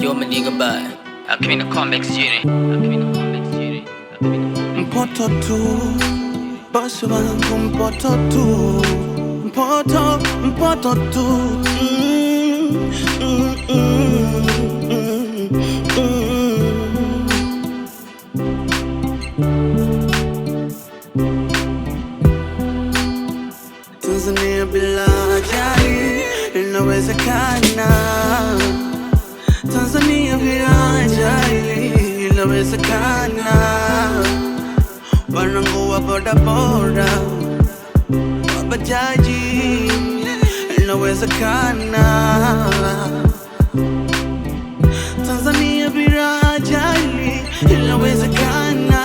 Yo, my nigga, bye. I came in the comics unit. Mpoto tu, boss wangu mpoto tu, mpoto tu. Tanzania bila ajali inawezekana. Tanzania bila ajali inawezekana. Wanangu wa bodaboda, wa bajaji, inawezekana. Tanzania bila ajali inawezekana.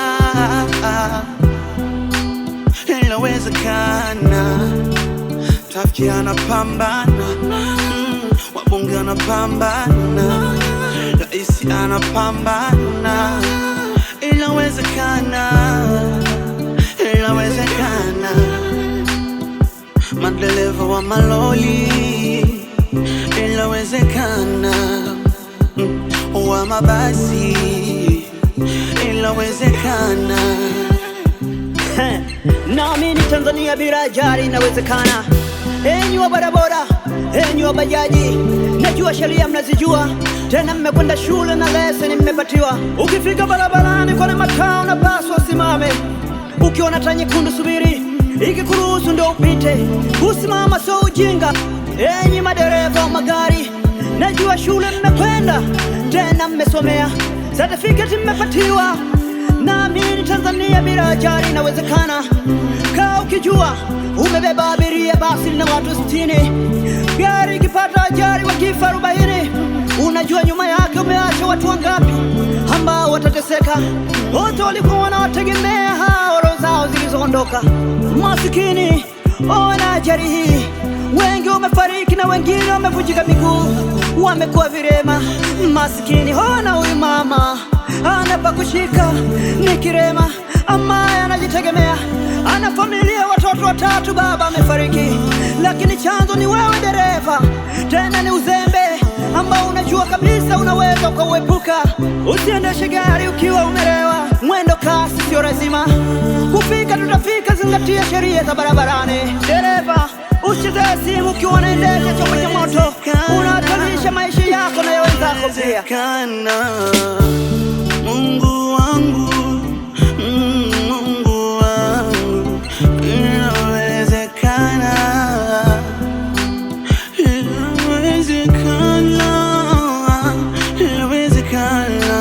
Inawezekana. Tafiki anapambana, wabunge anapambana, raisi anapambana. Inawezekana. Inawezekana. Madereva wa maloli, inawezekana. Wa mabasi, inawezekana. Naamini Tanzania bila ajali inawezekana. Enyi wa bodaboda, enyi wa bajaji, najua sheria mnazijua, tena mmekwenda shule na leseni mmepatiwa. Ukifika barabarani kwenye mataa unapaswa usimame. Ukiona taa nyekundu subiri, ikikuruhusu ndio upite. Kusimama sio ujinga. Enyi madereva wa magari, najua shule mmekwenda, tena mmesomea, certificate mmepatiwa. Naamini Tanzania bila ajali inawezekana. Kaa ukijua umebeba abiria basi na watu 60, gari ikipata ajali wakifa 40, unajua nyuma yake umeacha watu wangapi ambao watateseka? Wote walikuwa wanawategemea hao roho zao zilizoondoka. Masikini ona ajali hii, wengi wamefariki na wengine wamevunjika miguu, wamekuwa virema. Masikini ona huyu mama anapa kushika ni kirema, ambaye anajitegemea, ana familia, watoto 3, baba amefariki. Lakini chanzo ni wewe dereva, tena ni uzembe ambao unajua kabisa unaweza ukauepuka. Usiendeshe gari ukiwa umelewa, mwendo kasi sio lazima. Kufika tutafika, zingatia sheria za barabarani. Dereva usicheze simu ukiwa unaendesha chombo cha moto, unahatarisha maisha yako na ya wenzako pia. Mungu wangu, Mungu wangu, inawezekana. Inawezekana. Inawezekana.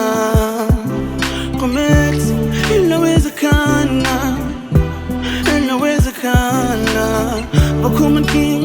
Comex, inawezekana. Inawezekana. Wakumaki